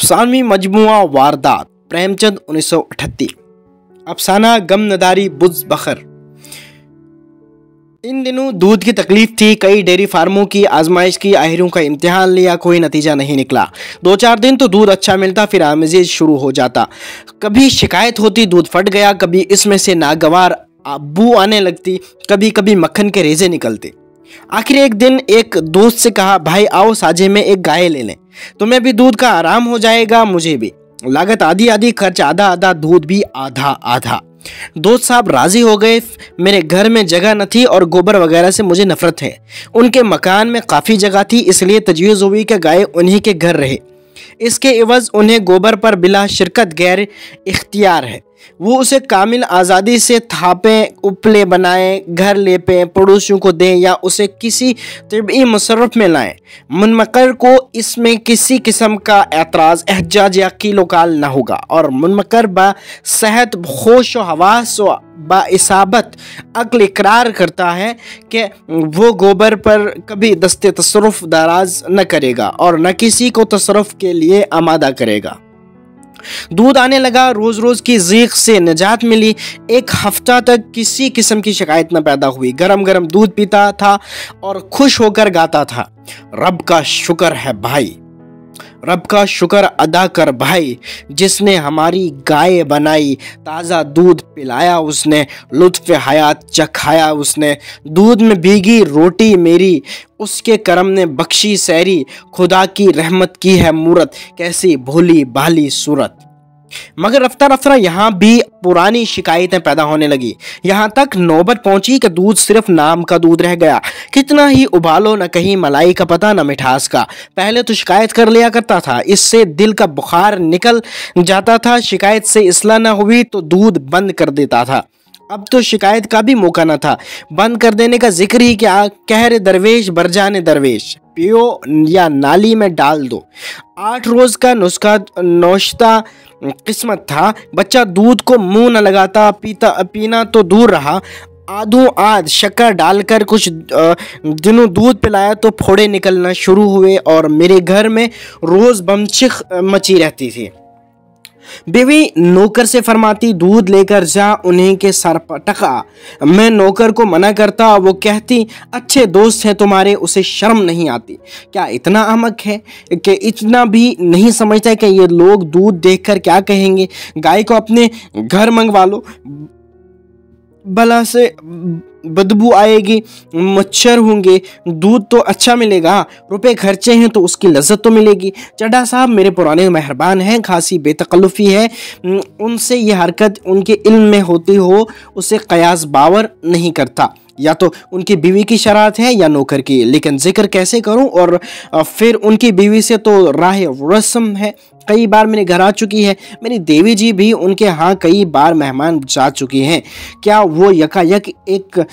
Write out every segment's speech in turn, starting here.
अफसानवी मजमुआ वारदात प्रेमचंद 1938। अफसाना गमनदारी बुज़ बखर। इन दिनों दूध की तकलीफ थी। कई डेयरी फार्मों की आजमाइश की, आहिरों का इम्तिहान लिया, कोई नतीजा नहीं निकला। 2-4 दिन तो दूध अच्छा मिलता, फिर आमेज़ शुरू हो जाता। कभी शिकायत होती दूध फट गया, कभी इसमें से नागवार बू आने लगती, कभी कभी मक्खन के रेजे निकलते। आखिर एक दिन एक दोस्त से कहा, भाई आओ साझे में एक गाय ले लें, तुम्हें भी दूध का आराम हो जाएगा, मुझे भी। लागत आधी आधी, खर्च आधा आधा, दूध भी आधा आधा। दोस्त साहब राजी हो गए। मेरे घर में जगह न थी और गोबर वगैरह से मुझे नफरत है। उनके मकान में काफ़ी जगह थी, इसलिए तजवीज़ हुई कि गाय उन्हीं के घर रहे। इसके एवज उन्हें गोबर पर बिला शिरकत गैर इख्तियार है। वो उसे कामिल आज़ादी से थापें, उपले बनाएं, घर लेपें, पड़ोसियों को दें या उसे किसी तिब्बी मुसर्रफ में लाएं। मुनमकर को इसमें किसी किस्म का एतराज़, एहजाज या कीलोकाल न होगा और मुनमकर बा सेहत, होश व हवास व बाइसाबत अक्ल इकरार करता है कि वो गोबर पर कभी दस्ते तसरुफ़ दराज न करेगा और न किसी को तसरुफ़ के लिए आमादा करेगा। दूध आने लगा, रोज रोज की ज़ीक़ से निजात मिली। एक हफ्ता तक किसी किस्म की शिकायत न पैदा हुई। गरम गरम दूध पीता था और खुश होकर गाता था, रब का शुक्र है भाई, रब का शुक्र अदा कर भाई, जिसने हमारी गाय बनाई, ताज़ा दूध पिलाया उसने, लुत्फ़ हयात चखाया उसने, दूध में भीगी रोटी मेरी, उसके करम ने बख्शी सैरी, खुदा की रहमत की है मूरत, कैसी भोली भाली सूरत। मगर रफ्ता रफ्ता यहाँ भी पुरानी शिकायतें पैदा होने लगी। यहाँ तक नौबत पहुंची कि दूध सिर्फ नाम का दूध रह गया। कितना ही उबालो, न कहीं मलाई का पता, न मिठास का। पहले तो शिकायत कर लिया करता था, इससे दिल का बुखार निकल जाता था। शिकायत से इसलाह न हुई तो दूध बंद कर देता था। अब तो शिकायत का भी मौका न था, बंद कर देने का जिक्र ही क्या। कहर दरवेश बरजाने दरवेश, पियो या नाली में डाल दो। 8 रोज का नुस्खा नौश्ता किस्मत था। बच्चा दूध को मुंह न लगाता, पीना तो दूर रहा। आधों आध शक्कर डालकर कुछ दिनों दूध पिलाया तो फोड़े निकलना शुरू हुए और मेरे घर में रोज बमचिख मची रहती थी। बीवी नौकर से फरमाती, दूध लेकर जा, उन्हीं के सर पर टका। मैं नौकर को मना करता, वो कहती, अच्छे दोस्त हैं तुम्हारे, उसे शर्म नहीं आती। क्या इतना अहमक है कि इतना भी नहीं समझता कि ये लोग दूध देखकर क्या कहेंगे। गाय को अपने घर मंगवा लो, भला से बदबू आएगी, मच्छर होंगे, दूध तो अच्छा मिलेगा, रुपए खर्चे हैं तो उसकी लज्जत तो मिलेगी। चड्ढा साहब मेरे पुराने मेहरबान हैं, खासी बेतकल्लुफ़ी है उनसे। ये हरकत उनके इल्म में होती हो उसे कयास बावर नहीं करता। या तो उनकी बीवी की शरारत है या नौकर की, लेकिन जिक्र कैसे करूं। और फिर उनकी बीवी से तो राह रस्म है, कई बार मेरे घर आ चुकी है। मेरी देवी जी भी उनके यहाँ कई बार मेहमान जा चुकी हैं। क्या वो यकायक एक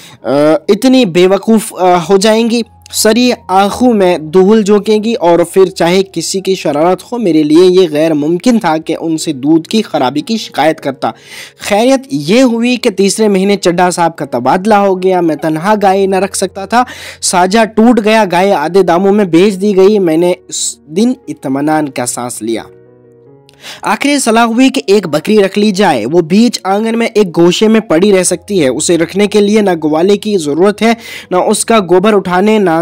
इतनी बेवकूफ़ हो जाएंगी? सरी आंखों में धूल झोंकेंगी और फिर चाहे किसी की शरारत हो। मेरे लिए ये गैर मुमकिन था कि उनसे दूध की खराबी की शिकायत करता। खैरियत ये हुई कि तीसरे महीने चड्ढा साहब का तबादला हो गया। मैं तन्हा गाय न रख सकता था, साझा टूट गया, गाय आधे दामों में बेच दी गई। मैंने उस दिन इत्मीनान का सांस लिया। आखिरी सलाह हुई कि एक बकरी रख ली जाए, वो बीच आंगन में एक गोशे में पड़ी रह सकती है। उसे रखने के लिए न ग्वाले की ज़रूरत है, न उसका गोबर उठाने, न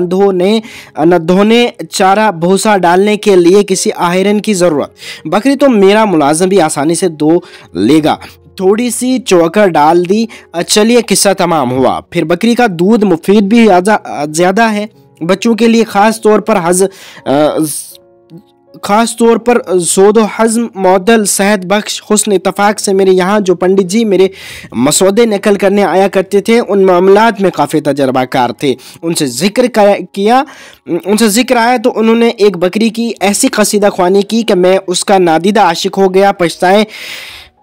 धोने, चारा भूसा डालने के लिए किसी आहिरन की ज़रूरत। बकरी तो मेरा मुलाजिम भी आसानी से धो लेगा। थोड़ी सी चौकर डाल दी, चलिए किस्सा तमाम हुआ। फिर बकरी का दूध मुफीद भी ज़्यादा है। बच्चों के लिए ख़ास तौर पर ज़ोदो हज़्म मौदल सेहत बख्श। हुस्न इत्तफ़ाक़ से मेरे यहाँ जो पंडित जी मेरे मसौदे नकल करने आया करते थे, उन मामलात में काफ़ी तजर्बाकार थे। उनसे ज़िक्र आया तो उन्होंने एक बकरी की ऐसी कसीदा ख्वानी की कि मैं उसका नादीदा आशिक हो गया।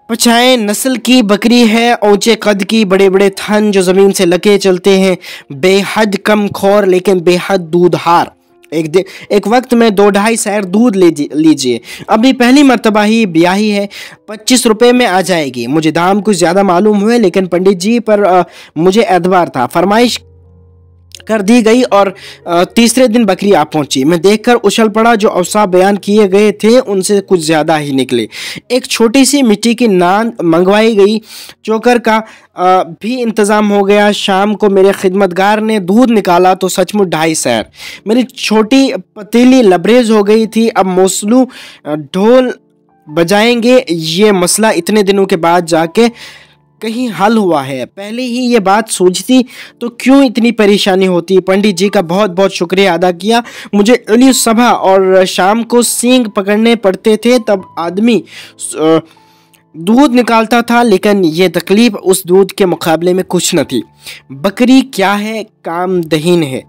पछाएं नस्ल की बकरी है, ऊंचे कद की, बड़े बड़े थन जो ज़मीन से लगे चलते हैं, बेहद कम खौर लेकिन बेहद दूधहार। एक वक्त में 2-2.5 सैर दूध लीजिए। अभी पहली मर्तबा ही ब्याही है, 25 रुपये में आ जाएगी। मुझे दाम कुछ ज़्यादा मालूम हुए, लेकिन पंडित जी पर मुझे एतबार था। फरमाइश कर दी गई और तीसरे दिन बकरी आ पहुंची। मैं देखकर उछल पड़ा। जो अवसाफ बयान किए गए थे उनसे कुछ ज़्यादा ही निकले। एक छोटी सी मिट्टी की नांद मंगवाई गई। चोकर का भी इंतज़ाम हो गया। शाम को मेरे खिदमतगार ने दूध निकाला तो सचमुच 2.5 सैर। मेरी छोटी पतीली लबरेज हो गई थी। अब मौसलू ढोल बजाएंगे। ये मसला इतने दिनों के बाद जाके कहीं हल हुआ है। पहले ही ये बात सूझती तो क्यों इतनी परेशानी होती। पंडित जी का बहुत बहुत शुक्रिया अदा किया। मुझे अली सभा और शाम को सींग पकड़ने पड़ते थे। तब आदमी दूध निकालता था, लेकिन ये तकलीफ उस दूध के मुकाबले में कुछ न थी। बकरी क्या है, कामदहीन है।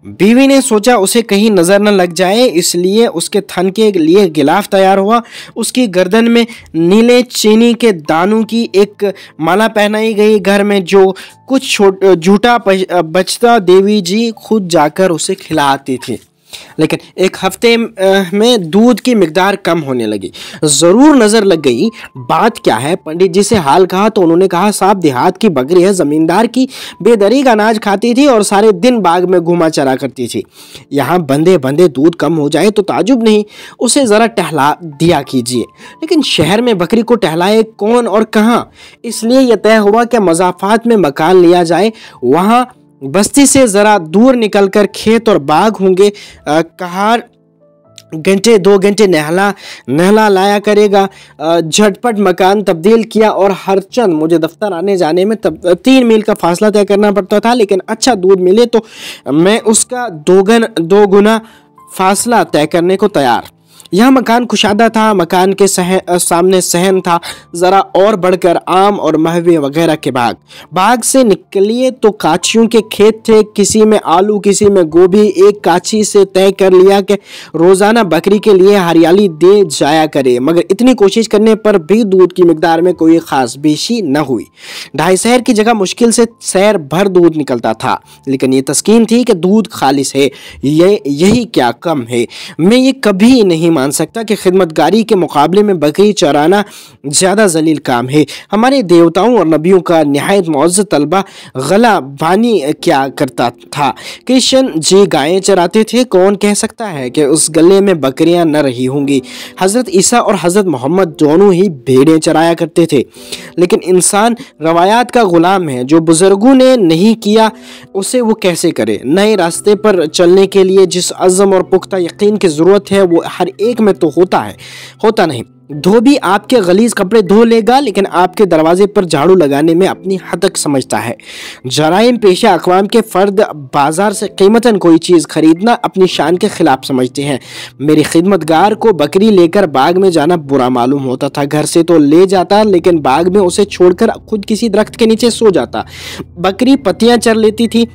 बीवी ने सोचा उसे कहीं नज़र न लग जाए, इसलिए उसके थन के लिए गिलाफ तैयार हुआ। उसकी गर्दन में नीले चीनी के दानों की एक माला पहनाई गई। घर में जो कुछ झूठा बचता देवी जी खुद जाकर उसे खिलाती थी। लेकिन एक हफ्ते में दूध की मिकदार कम होने लगी। ज़रूर नज़र लग गई। बात क्या है? पंडित जी से हाल कहा तो उन्होंने कहा, साहब देहात की बकरी है, ज़मींदार की बेदरी का अनाज खाती थी और सारे दिन बाग में घुमा चरा करती थी। यहाँ बंदे बंदे दूध कम हो जाए तो ताजुब नहीं, उसे ज़रा टहला दिया कीजिए। लेकिन शहर में बकरी को टहलाए कौन और कहाँ? इसलिए यह तय हुआ कि मज़ाफ़ात में मकान लिया जाए। वहाँ बस्ती से ज़रा दूर निकलकर खेत और बाग होंगे। कहार घंटे 2 घंटे नहला लाया करेगा। झटपट मकान तब्दील किया और हर चंद मुझे दफ्तर आने जाने में 3 मील का फासला तय करना पड़ता था। लेकिन अच्छा दूध मिले तो मैं उसका 2 गुना फासला तय करने को तैयार। यह मकान कुशादा था। मकान के सामने सहन था। ज़रा और बढ़कर आम और महवे वगैरह के बाग से निकलिए तो काचियों के खेत थे। किसी में आलू, किसी में गोभी। एक काची से तय कर लिया कि रोज़ाना बकरी के लिए हरियाली दे जाया करे, मगर इतनी कोशिश करने पर भी दूध की मिकदार में कोई ख़ास बेशी न हुई। 2.5 सैर की जगह मुश्किल से सैर भर दूध निकलता था। लेकिन ये तस्कीन थी कि दूध खालिस है, यही क्या कम है। मैं ये कभी नहीं मान सकता कि खिदमतगारी के मुकाबले में बकरी चराना ज़्यादा जलील काम है। हमारे देवताओं और नबियों का निहायत मुअज़्ज़ज़ तलबा गला बानी क्या करता था? कृष्ण जी गायें चराते थे। कौन कह सकता है कि उस गले में बकरियां न रही होंगी? हज़रत ईसा और हज़रत मोहम्मद दोनों ही भेड़ें चराया करते थे। लेकिन इंसान रवायात का ग़ुलाम है। जो बुज़ुर्गों ने नहीं किया उसे वो कैसे करे? नए रास्ते पर चलने के लिए जिस अज़्म और पुख्ता यकीन की ज़रूरत है वो हर एक में तो होता नहीं। धोबी आपके गलीज कपड़े धो लेगा, लेकिन आपके दरवाजे पर झाड़ू लगाने में अपनी हद तक समझता है। जराइम पेशा अक़वाम के फ़र्द बाजार से कीमतन कोई चीज़ खरीदना अपनी शान के ख़िलाफ़ समझते हैं। मेरे खिदमतगार को बकरी लेकर बाग में जाना बुरा मालूम होता था। घर से तो ले जाता, लेकिन बाग में उसे छोड़कर खुद किसी दरख्त के नीचे सो जाता। बकरी पत्तियां चर लेती थी,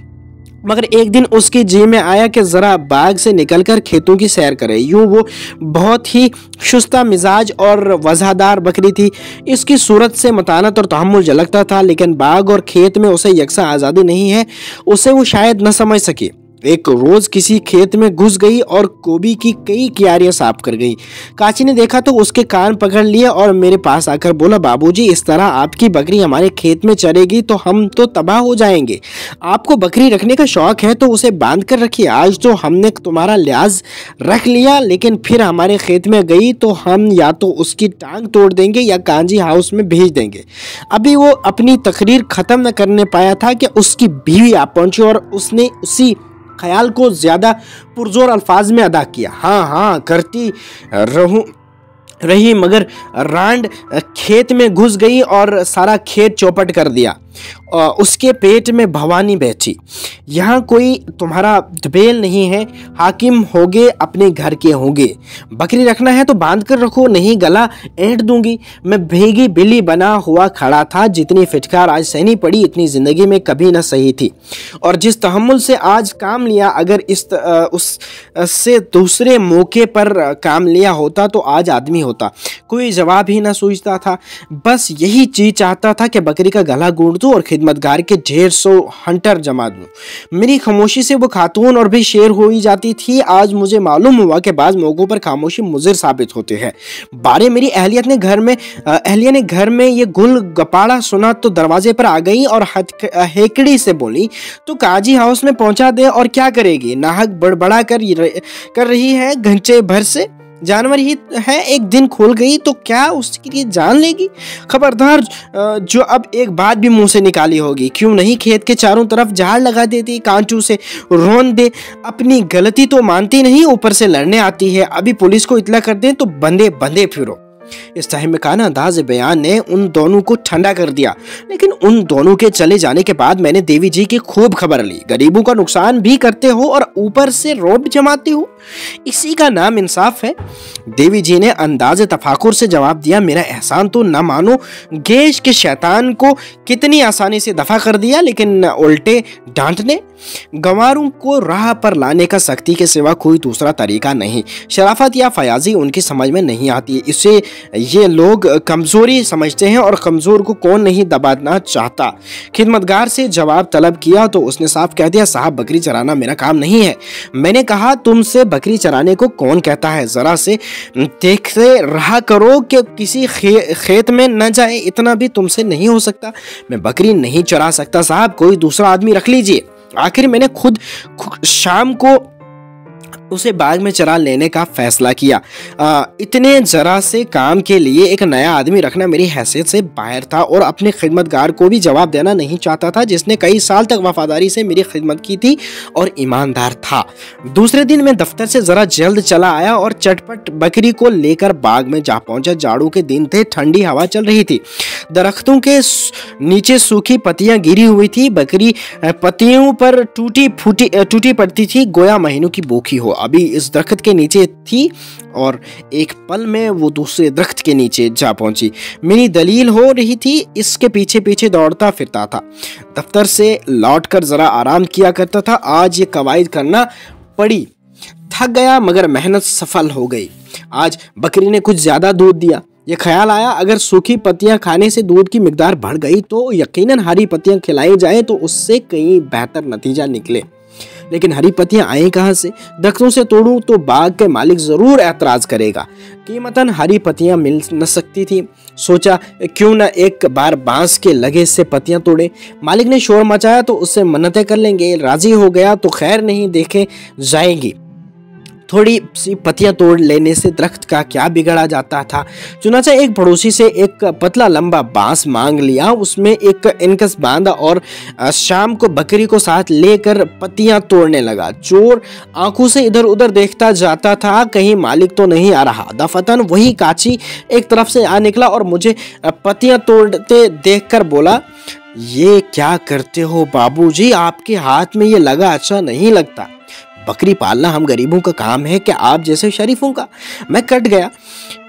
मगर एक दिन उसकी जी में आया कि ज़रा बाग से निकलकर खेतों की सैर करे। यूँ वो बहुत ही शुस्ता मिजाज और वज़ादार बकरी थी। इसकी सूरत से मतानत और तहम्मुल झलकता था, लेकिन बाग और खेत में उसे यकसा आज़ादी नहीं है, उसे वो शायद न समझ सकी। एक रोज़ किसी खेत में घुस गई और गोभी की कई क्यारियां साफ कर गई। काची ने देखा तो उसके कान पकड़ लिए और मेरे पास आकर बोला, बाबूजी, इस तरह आपकी बकरी हमारे खेत में चरेगी तो हम तो तबाह हो जाएंगे। आपको बकरी रखने का शौक है तो उसे बांध कर रखिए। आज तो हमने तुम्हारा लिहाज रख लिया, लेकिन फिर हमारे खेत में गई तो हम या तो उसकी टांग तोड़ देंगे या कांजी हाउस में भेज देंगे। अभी वो अपनी तकरीर ख़त्म न करने पाया था कि उसकी बीवी आ पहुंची और उसने उसी ख्याल को ज़्यादा पुरजोर अल्फाज में अदा किया। हाँ करती रही, मगर रांड खेत में घुस गई और सारा खेत चौपट कर दिया। उसके पेट में भवानी बैठी। यहाँ कोई तुम्हारा दबेल नहीं है, हाकिम होगे अपने घर के होंगे। बकरी रखना है तो बांध कर रखो, नहीं गला ऐंठ दूंगी। मैं भीगी बिल्ली बना हुआ खड़ा था। जितनी फिटकार आज सहनी पड़ी इतनी ज़िंदगी में कभी न सही थी। और जिस तहम्मुल से आज काम लिया, अगर उससे दूसरे मौके पर काम लिया होता तो आज आदमी होता। कोई जवाब ही ना सूझता था। बस यही चीज़ चाहता था कि बकरी का गला घोंट दूं और खिदमतगार के 150 हंटर जमा दूं। मेरी खामोशी से वो खातून और भी शेर हो ही जाती थी। आज मुझे मालूम हुआ कि बाज़ मौक़ों पर खामोशी मुज़िर साबित होते हैं। बारे मेरी अहलिया ने घर में ये गुल गपाड़ा सुना तो दरवाजे पर आ गई और हेकड़ी से बोली, तो काजी हाउस में पहुंचा दे और क्या करेगी, नाहक बड़बड़ा कर रही है, घंटे भर से जानवर ही है, एक दिन खोल गई तो क्या उसके लिए जान लेगी। खबरदार जो अब एक बात भी मुंह से निकाली होगी, क्यों नहीं खेत के चारों तरफ झाड़ लगा देती, कांटू से रोन दे। अपनी गलती तो मानती नहीं, ऊपर से लड़ने आती है। अभी पुलिस को इतला कर दें तो बंदे बंदे फिरो। इस तहमकाना अंदाज़ बयान ने उन दोनों को ठंडा कर दिया। लेकिन उन दोनों के चले जाने के बाद मैंने देवी जी की खूब खबर ली। गरीबों का नुकसान भी करते हो और ऊपर से रौब जमाते हो, इसी का नाम इंसाफ है। देवी जी ने अंदाज़ तफाकुर से जवाब दिया, मेरा एहसान तो न मानो। गेश के शैतान को कितनी आसानी से दफा कर दिया, लेकिन उल्टे डांटने गंवारों को राह पर लाने का सख्ती के सिवा कोई दूसरा तरीका नहीं। शराफत या फयाजी उनकी समझ में नहीं आती। इसे ये लोग कमजोरी समझते हैं और कमजोर को कौन नहीं दबाना चाहता। खिदमतगार से जवाब तलब किया तो उसने साफ कह दिया, साहब बकरी चराना मेरा काम नहीं है। मैंने कहा, तुमसे बकरी चराने को कौन कहता है, जरा से देखते रहा करो कि किसी खेत में न जाए, इतना भी तुमसे नहीं हो सकता। मैं बकरी नहीं चरा सकता साहब, कोई दूसरा आदमी रख लीजिए। आखिर मैंने खुद शाम को उसे बाग में चरा लेने का फैसला किया। इतने जरा से काम के लिए एक नया आदमी रखना मेरी हैसियत से बाहर था और अपने खिदमतगार को भी जवाब देना नहीं चाहता था, जिसने कई साल तक वफादारी से मेरी खिदमत की थी और ईमानदार था। दूसरे दिन मैं दफ्तर से जरा जल्द चला आया और चटपट बकरी को लेकर बाग में जा पहुंचा। जाड़ों के दिन थे, ठंडी हवा चल रही थी, दरख्तों के नीचे सूखी पत्तियां गिरी हुई थी। बकरी पत्तियों पर टूटी पड़ती थी, गोया महीनों की भूखी हो। अभी इस दरख्त के नीचे थी और एक पल में वो दूसरे दरख्त के नीचे जा पहुंची। मेरी दलील हो रही थी, इसके पीछे पीछे दौड़ता फिरता था। दफ्तर से लौटकर जरा आराम किया करता था, आज ये कवायद करना पड़ी। थक गया मगर मेहनत सफल हो गई। आज बकरी ने कुछ ज्यादा दूध दिया। ये ख्याल आया, अगर सूखी पत्तियां खाने से दूध की मिकदार बढ़ गई तो यकीनन हरी पत्तियां खिलाई जाए तो उससे कहीं बेहतर नतीजा निकले। लेकिन हरी पत्तियां आए कहां से? दरख्तों से तोड़ूं तो बाग के मालिक जरूर एतराज करेगा। कीमतन हरी पत्तियां मिल न सकती थी। सोचा क्यों न एक बार बांस के लगे से पत्तियां तोड़े। मालिक ने शोर मचाया तो उससे मन्नतें कर लेंगे, राजी हो गया तो खैर नहीं देखे जाएगी। थोड़ी सी पत्तियां तोड़ लेने से दरख्त का क्या बिगड़ा जाता था। चुनाचा एक पड़ोसी से एक पतला लंबा बांस मांग लिया, उसमें एक इनकस बांधा और शाम को बकरी को साथ लेकर पत्तियां तोड़ने लगा। चोर आंखों से इधर उधर देखता जाता था, कहीं मालिक तो नहीं आ रहा। दफतन वही काची एक तरफ से आ निकला और मुझे पत्तियां तोड़ते देखकर बोला, ये क्या करते हो बाबूजी, आपके हाथ में ये लगा अच्छा नहीं लगता। बकरी पालना हम गरीबों का काम है कि आप जैसे शरीफों का। मैं कट गया,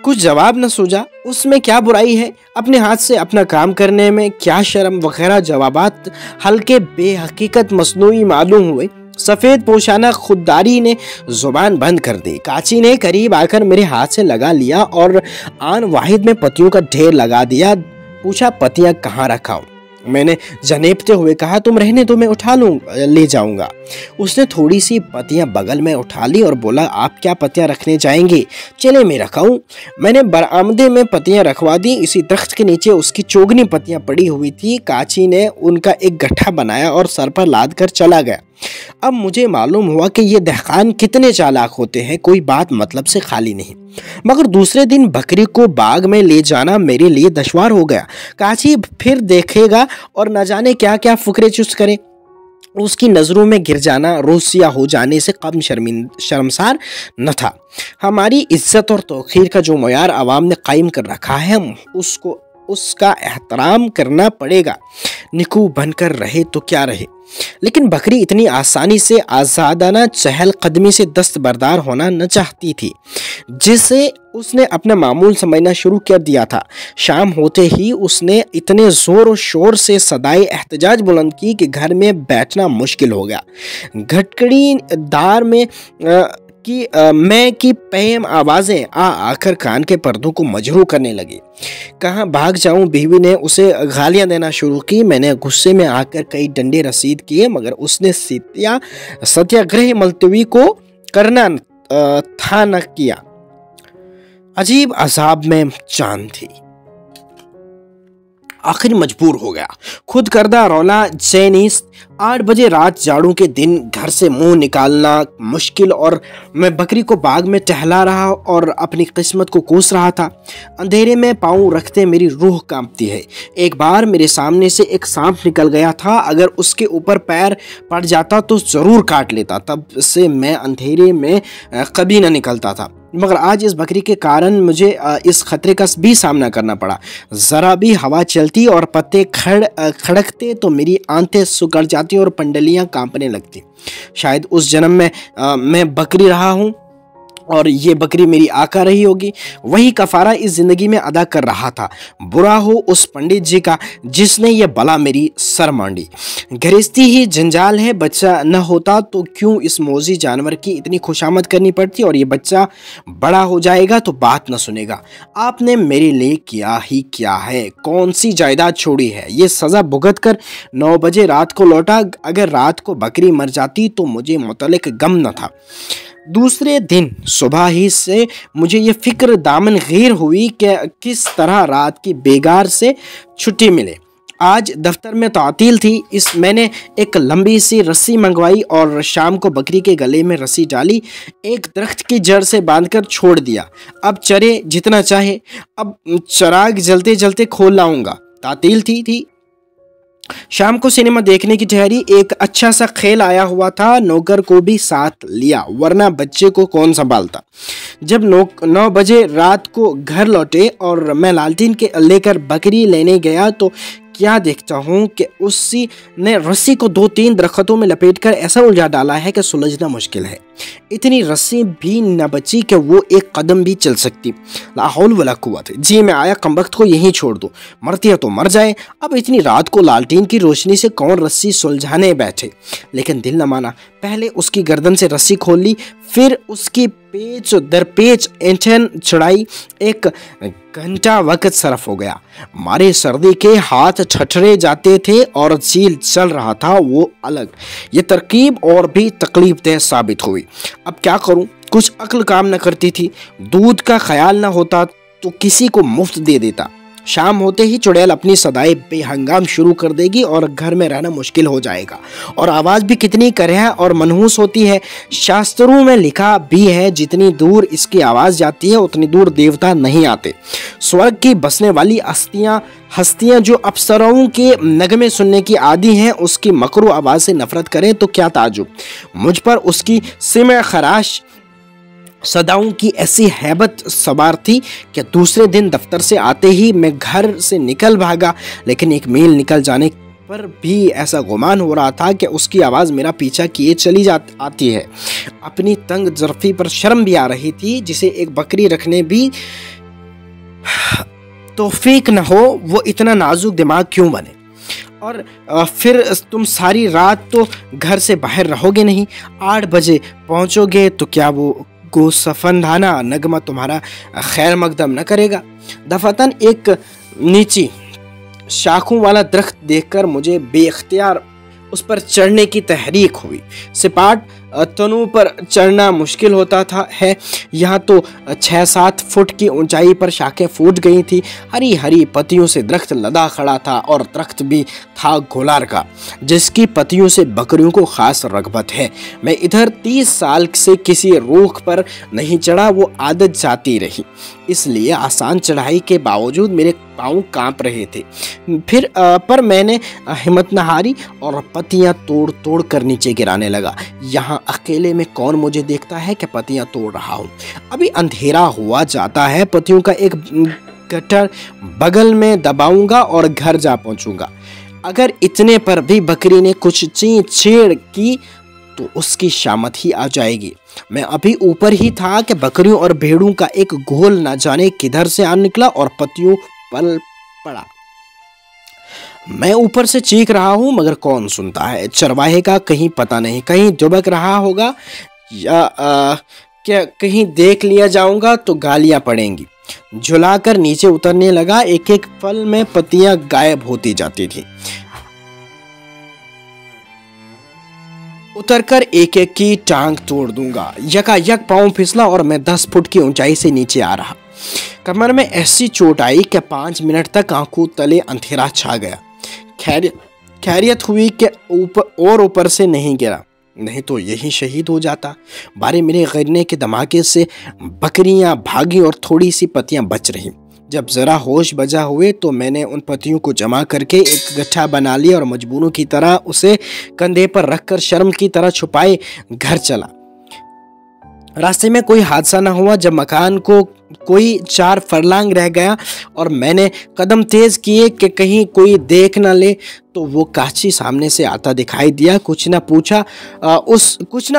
कुछ जवाब न सूझा। उसमें क्या बुराई है, अपने हाथ से अपना काम करने में क्या शर्म वगैरह जवाबात हल्के बेहकीकत मसनूई मालूम हुए। सफेद पोशाना खुददारी ने जुबान बंद कर दी। काची ने करीब आकर मेरे हाथ से लगा लिया और आन वाहिद में पत्तियों का ढेर लगा दिया। पूछा, पत्तियां कहाँ रखाऊं? मैंने जनेपते हुए कहा, तुम रहने दो, मैं उठा ले जाऊंगा। उसने थोड़ी सी पत्तियां बगल में उठा ली और बोला, आप क्या पत्तियां रखने जाएंगे? चले मैं रखाऊं। मैंने बरामदे में पत्तियां रखवा दी। इसी दरख्त के नीचे उसकी चोगनी पत्तियां पड़ी हुई थी। काची ने उनका एक गट्ठा बनाया और सर पर लाद कर चला गया। अब मुझे मालूम हुआ कि ये दहकान कितने चालाक होते हैं, कोई बात मतलब से खाली नहीं। मगर दूसरे दिन बकरी को बाग में ले जाना मेरे लिए दुश्वार हो गया। काची फिर देखेगा और न जाने क्या क्या फुकरे चुस्त करे। उसकी नज़रों में गिर जाना रोसिया हो जाने से कम शर्मसार न था। हमारी इज्जत और तौक़ीर का जो मयार आवाम ने कायम कर रखा है, हम उसका एहतराम करना पड़ेगा। निकू बनकर रहे तो क्या रहे। लेकिन बकरी इतनी आसानी से आज़ादाना चहल कदमी से दस्तबरदार होना न चाहती थी, जिसे उसने अपना मामूल समझना शुरू कर दिया था। शाम होते ही उसने इतने ज़ोर और शोर से सदाई एहतजाज बुलंद की कि घर में बैठना मुश्किल हो गया। घटकड़ी दार में मैं की पेम आवाज़ें आकर कान के पर्दों को मजरू करने लगी। कहाँ भाग जाऊं, बीवी ने उसे गालियां देना शुरू की। मैंने गुस्से में आकर कई डंडे रसीद किए, मगर उसने सत्याग्रह मुलतवी को करना था न किया। अजीब अजाब में जान थी। आखिर मजबूर हो गया। खुद करदा रौला जैनीस। 8 बजे रात, झाड़ू के दिन, घर से मुंह निकालना मुश्किल, और मैं बकरी को बाग में टहला रहा और अपनी किस्मत को कोस रहा था। अंधेरे में पाँव रखते मेरी रूह कांपती है। एक बार मेरे सामने से एक सांप निकल गया था। अगर उसके ऊपर पैर पड़ जाता तो ज़रूर काट लेता। तब से मैं अंधेरे में कभी न निकलता था, मगर आज इस बकरी के कारण मुझे इस खतरे का भी सामना करना पड़ा। ज़रा भी हवा चलती और पत्ते खड़कते तो मेरी आंतें सुकड़ जाती और पंडलियां कांपने लगती। शायद उस जन्म में मैं बकरी रहा हूँ और ये बकरी मेरी आका रही होगी। वही कफारा इस जिंदगी में अदा कर रहा था। बुरा हो उस पंडित जी का जिसने ये बला मेरी सर मांडी। गृहस्थी ही जंजाल है। बच्चा न होता तो क्यों इस मौजी जानवर की इतनी खुशामद करनी पड़ती, और ये बच्चा बड़ा हो जाएगा तो बात न सुनेगा। आपने मेरे लिए किया ही क्या है, कौन सी जायदाद छोड़ी है। ये सज़ा भुगत कर 9 बजे रात को लौटा। अगर रात को बकरी मर जाती तो मुझे मुतल्लिक गम न था। दूसरे दिन सुबह ही से मुझे ये फिक्र दामन घेर हुई कि किस तरह रात की बेगार से छुट्टी मिले। आज दफ्तर में तातील थी। मैंने एक लंबी सी रस्सी मंगवाई और शाम को बकरी के गले में रस्सी डाली, एक दरख्त की जड़ से बांधकर छोड़ दिया। अब चरे जितना चाहे। अब चराग जलते जलते खोल लाऊंगा। तातील थी। शाम को सिनेमा देखने की ठहरी। एक अच्छा सा खेल आया हुआ था। नौकर को भी साथ लिया, वरना बच्चे को कौन संभालता। जब 9 बजे रात को घर लौटे और मैं लालटेन के लेकर बकरी लेने गया तो क्या देखता हूँ कि उसी ने रस्सी को 2-3 दरख्तों में लपेटकर ऐसा उलझा डाला है कि सुलझना मुश्किल है। इतनी रस्सी भी न बची कि वो एक कदम भी चल सकती। ला हौल वला कुव्वत। जी मैं आया कमबख्त को यहीं छोड़ दो, मरती है तो मर जाए। अब इतनी रात को लालटेन की रोशनी से कौन रस्सी सुलझाने बैठे। लेकिन दिल न माना। पहले उसकी गर्दन से रस्सी खोल ली, फिर उसकी पेच दर पेच ऐंठन चढ़ाई। 1 घंटा वक्त सरफ हो गया। मारे सर्दी के हाथ ठठरे जाते थे और झील चल रहा था वो अलग। ये तरकीब और भी तकलीफदेह साबित हुई। अब क्या करूं, कुछ अक्ल काम न करती थी। दूध का ख्याल न होता तो किसी को मुफ्त दे देता। शाम होते ही चुड़ैल अपनी सदाएं बेहंगाम शुरू कर देगी और घर में रहना मुश्किल हो जाएगा। और आवाज़ भी कितनी करेह और मनहूस होती है। शास्त्रों में लिखा भी है, जितनी दूर इसकी आवाज़ जाती है उतनी दूर देवता नहीं आते। स्वर्ग की बसने वाली हस्तियां जो अप्सराओं के नगमे सुनने की आदी हैं, उसकी मकरू आवाज़ से नफरत करें तो क्या ताजुब। मुझ पर उसकी सिम खराश सदाओं की ऐसी हैबत सवार थी कि दूसरे दिन दफ्तर से आते ही मैं घर से निकल भागा। लेकिन 1 मील निकल जाने पर भी ऐसा गुमान हो रहा था कि उसकी आवाज़ मेरा पीछा किए चली आती है। अपनी तंग ज़र्फ़ी पर शर्म भी आ रही थी। जिसे एक बकरी रखने भी तौफीक न हो, वो इतना नाजुक दिमाग क्यों बने। और फिर तुम सारी रात तो घर से बाहर रहोगे नहीं। 8 बजे पहुंचोगे तो क्या वो गोसफंदाना नगमा तुम्हारा खैर मकदम न करेगा। दफातन एक नीची शाखों वाला दरख्त देखकर मुझे बेख्तियार उस पर चढ़ने की तहरीक हुई। सिपाट तनों पर चढ़ना मुश्किल होता है। यहाँ तो 6-7 फुट की ऊंचाई पर शाखें फूट गई थी। हरी हरी पत्तियों से दरख्त लदा खड़ा था और दरख्त भी था घोलार का, जिसकी पत्तियों से बकरियों को खास रगबत है। मैं इधर 30 साल से किसी रूख पर नहीं चढ़ा, वो आदत जाती रही, इसलिए आसान चढ़ाई के बावजूद मेरे पाँव कांप रहे थे। फिर पर मैंने हिम्मत न हारी और पत्तियां तोड़ तोड़ कर नीचे गिराने लगा। यहाँ अकेले में कौन मुझे देखता है कि पत्तियां तोड़ रहा हूँ। अभी अंधेरा हुआ जाता है। पत्तियों का एक गट्ठर बगल में दबाऊंगा और घर जा पहुंचूंगा। अगर इतने पर भी बकरी ने कुछ छेड़ की तो उसकी शामत ही आ जाएगी। मैं अभी ऊपर ही था कि बकरियों और भेड़ों का एक घोल न जाने किधर से आ निकला और पत्तियों पर पड़ा। मैं ऊपर से चीख रहा हूं मगर कौन सुनता है। चरवाहे का कहीं पता नहीं, कहीं दुबक रहा होगा या क्या कहीं देख लिया जाऊंगा तो गालियां पड़ेंगी। झुलाकर नीचे उतरने लगा। एक एक फल में पत्तियां गायब होती जाती थी। उतरकर एक एक की टांग तोड़ दूंगा। यकायक पांव फिसला और मैं 10 फुट की ऊंचाई से नीचे आ रहा। कमर में ऐसी चोट आई कि 5 मिनट तक आंखों तले अंधेरा छा गया। खैरियत हुई कि ऊपर से नहीं गिरा, नहीं तो यही शहीद हो जाता। बारे मेरे गिरने के धमाके से बकरियां भागी और थोड़ी सी पत्तियां बच रही। जब जरा होश बजा हुए तो मैंने उन पत्तियों को जमा करके एक गट्ठा बना लिया और मजबूरों की तरह उसे कंधे पर रखकर शर्म की तरह छुपाए घर चला। रास्ते में कोई हादसा न हुआ। जब मकान को कोई 4 फरलांग रह गया और मैंने कदम तेज किए कि कहीं कोई देख न ले तो वो काची सामने से आता दिखाई दिया। कुछ न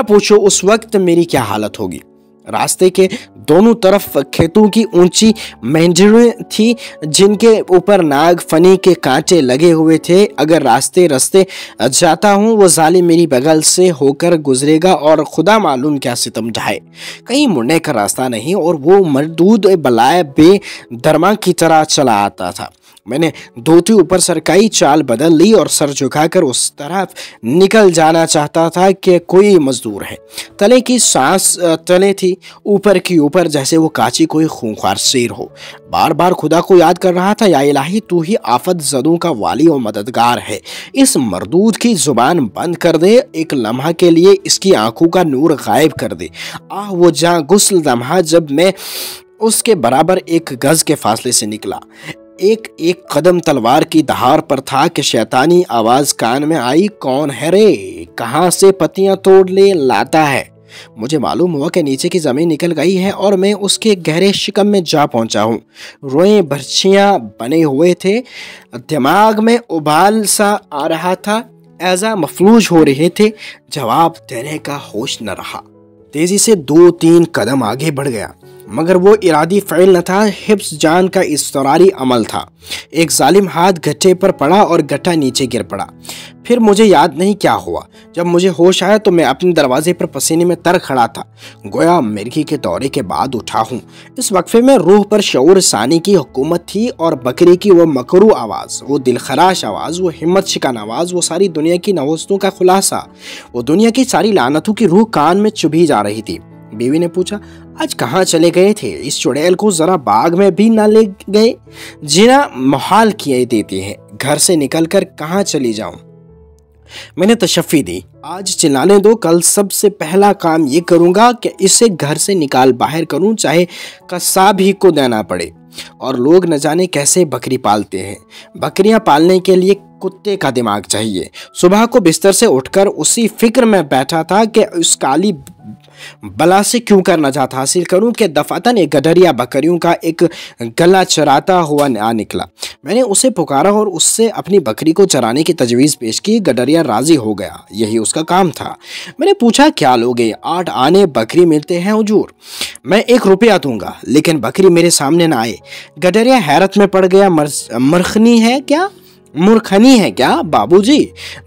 पूछो उस वक्त मेरी क्या हालत होगी। रास्ते के दोनों तरफ खेतों की ऊंची मंजिलें थी जिनके ऊपर नाग फनी के कांटे लगे हुए थे। अगर रास्ते जाता हूँ वो जालिम मेरी बगल से होकर गुजरेगा और खुदा मालूम क्या सितम ढाए। कहीं मुड़ने का रास्ता नहीं और वो मरदूद बलाए बेदरमा की तरह चला आता था। मैंने धोती ऊपर सरकाई, चाल बदल ली और सर झुकाकर उस तरफ निकल जाना चाहता था कि कोई मजदूर है। तले की सांस तले थी, ऊपर की ऊपर जैसे वो काची कोई खूंखार शेर हो। बार बार खुदा को याद कर रहा था, या इलाही तू ही आफत ज़दों का वाली और मददगार है। इस मरदूद की जुबान बंद कर दे, एक लम्हा के लिए इसकी आंखों का नूर गायब कर दे। आह वो जां गुस्ल लम्हा जब मैं उसके बराबर 1 गज के फासले से निकला। एक कदम तलवार की दहार पर था कि शैतानी आवाज कान में आई, कौन है रे, कहां से पत्तियां तोड़ ले लाता है। मुझे मालूम हुआ कि नीचे की जमीन निकल गई है और मैं उसके गहरे शिकम में जा पहुंचा हूं। रोए बर्छियां बने हुए थे, दिमाग में उबाल सा आ रहा था, ऐसा मफलूज हो रहे थे, जवाब देने का होश न रहा। तेजी से 2-3 कदम आगे बढ़ गया, मगर वो इरादी फ़ैल न था, हिफ्स जान का इसरारी अमल था। एक जालिम हाथ गट्ठे पर पड़ा और गट्ठा नीचे गिर पड़ा। फिर मुझे याद नहीं क्या हुआ। जब मुझे होश आया तो मैं अपने दरवाजे पर पसीने में तर खड़ा था, गोया मिर्गी के दौरे के बाद उठा हूँ। इस वक्फे में रूह पर शऊर सानी की हुकूमत थी और बकरी की वो मकरू आवाज़, वो दिलखराश आवाज़, वो हिम्मत शिकन आवाज़, वो सारी दुनिया की नवस्तों का खुलासा, वो दुनिया की सारी लानतों की रूह कान में चुभी जा रही थी। बीवी ने पूछा, आज कहाँ चले गए थे? इस चुड़ैल को जरा बाग में भी ना ले गए? जीना मुहाल किए देती है, घर से निकलकर कहाँ चली जाऊं? मैंने तशफ़ी दी, आज चिल्लाने दो, कल सबसे पहला काम ये करूंगा कि इसे घर से निकाल बाहर करूं, चाहे कसाब ही को देना पड़े। और लोग न जाने कैसे बकरी पालते हैं। बकरियां पालने के लिए कुत्ते का दिमाग चाहिए। सुबह को बिस्तर से उठकर उसी फिक्र में बैठा था कि उस काली बला से क्यों कर नजात हासिल करूं कि दफातन एक गडरिया बकरियों का एक गला चराता हुआ आ निकला। मैंने उसे पुकारा और उससे अपनी बकरी को चराने की तजवीज़ पेश की। गडरिया राजी हो गया, यही उसका काम था। मैंने पूछा, क्या लोगे? 8 आने बकरी मिलते हैं हुजूर, मैं 1 रुपया दूंगा, लेकिन बकरी मेरे सामने ना आए। गडरिया हैरत में पड़ गया, मरखनी है क्या, मूर्खनी है क्या बाबूजी?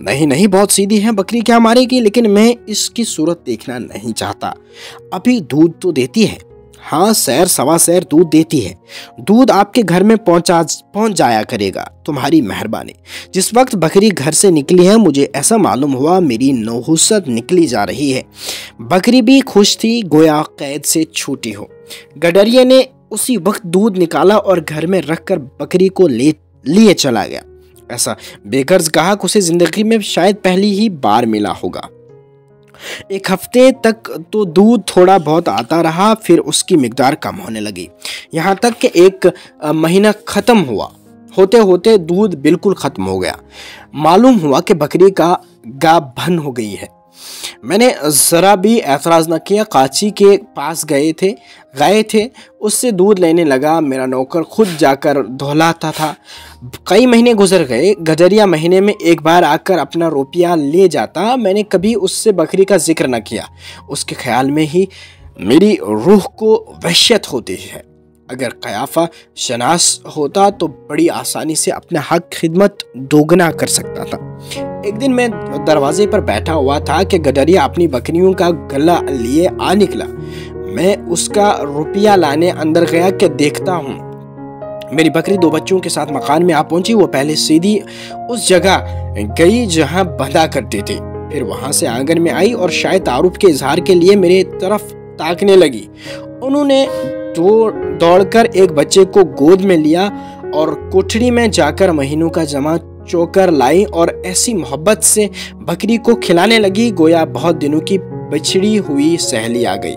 नहीं नहीं, बहुत सीधी है, बकरी क्या मारेगी, लेकिन मैं इसकी सूरत देखना नहीं चाहता। अभी दूध तो देती है? हाँ, सैर सवा सैर दूध देती है। दूध आपके घर में पहुंच जाया करेगा, तुम्हारी मेहरबानी। जिस वक्त बकरी घर से निकली है, मुझे ऐसा मालूम हुआ मेरी नौहुसत निकली जा रही है। बकरी भी खुश थी, गोया कैद से छूटी हो। गडरिया ने उसी वक्त दूध निकाला और घर में रखकर बकरी को लिए चला गया। ऐसा बेगर्ज ग्राहक उसे जिंदगी में शायद पहली ही बार मिला होगा। 1 हफ्ते तक तो दूध थोड़ा बहुत आता रहा, फिर उसकी मिकदार कम होने लगी, यहाँ तक कि 1 महीना ख़त्म हुआ। होते होते दूध बिल्कुल ख़त्म हो गया। मालूम हुआ कि बकरी का गाब भन हो गई है। मैंने ज़रा भी एतराज़ न किया। काची के पास गए थे, उससे दूध लेने लगा। मेरा नौकर खुद जाकर धोलाता था। कई महीने गुजर गए। गडरिया महीने में 1 बार आकर अपना रुपया ले जाता। मैंने कभी उससे बकरी का जिक्र न किया। उसके ख्याल में ही मेरी रूह को वहशत होती है। अगर कयाफा शनास होता तो बड़ी आसानी से अपना हक खिदमत दोगुना कर सकता था। एक दिन मैं दरवाजे पर बैठा हुआ था कि गडरिया अपनी बकरियों का गला लिए आ निकला। मैं उसका रुपया लाने अंदर गया कि देखता हूँ मेरी बकरी 2 बच्चों के साथ मकान में आ पहुंची। वो पहले सीधी उस जगह गई जहां बंधा करते थे, फिर वहां से आंगन में आई और शायद तारुफ के इजहार के लिए मेरे तरफ ताकने लगी। उन्होंने दौड़कर एक बच्चे को गोद में लिया और कोठरी में जाकर महीनों का जमा चोकर लाई और ऐसी मोहब्बत से बकरी को खिलाने लगी गोया बहुत दिनों की बिछड़ी हुई सहेली आ गई।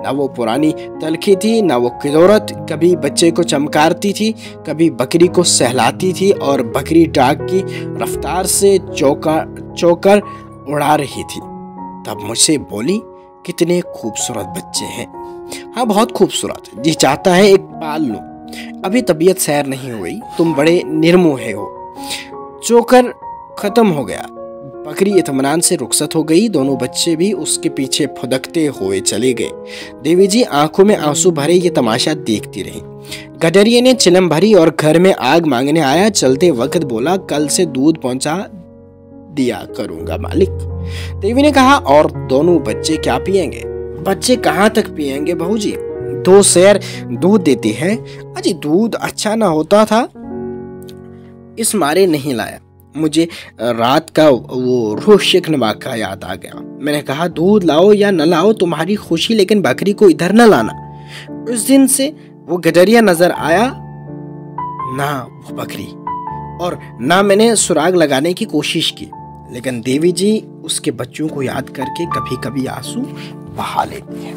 ना वो पुरानी तलखी थी, ना वो किदौरत। कभी बच्चे को चमकारती थी, कभी बकरी को सहलाती थी और बकरी डाक की रफ्तार से चोकर उड़ा रही थी। तब मुझसे बोली, कितने खूबसूरत बच्चे हैं। हाँ, बहुत खूबसूरत। जी चाहता है एक पाल लूं। अभी तबीयत सैर नहीं हुई, तुम बड़े निर्मोहे हो। चोकर खत्म हो गया, बकरी इत्मीनान से रुखसत हो गई। दोनों बच्चे भी उसके पीछे फुदकते हुए चले गए। देवी जी आंखों में आंसू भरे ये तमाशा देखती रही। गडरिये ने चिलम भरी और घर में आग मांगने आया। चलते वक्त बोला, कल से दूध पहुंचा दिया करूंगा मालिक। देवी ने कहा, और दोनों बच्चे क्या पिएंगे? बच्चे कहाँ तक पिएंगे बहू जी, 2 सेर दूध देती है। अजी दूध अच्छा ना होता था, इस मारे नहीं लाया। मुझे रात का वो रूह शिकनवा का याद आ गया। मैंने कहा, दूध लाओ या न लाओ तुम्हारी खुशी, लेकिन बकरी को इधर न लाना। उस दिन से वो गडरिया नजर आया ना वो बकरी, और ना मैंने सुराग लगाने की कोशिश की। लेकिन देवी जी उसके बच्चों को याद करके कभी कभी आंसू बहा लेती है।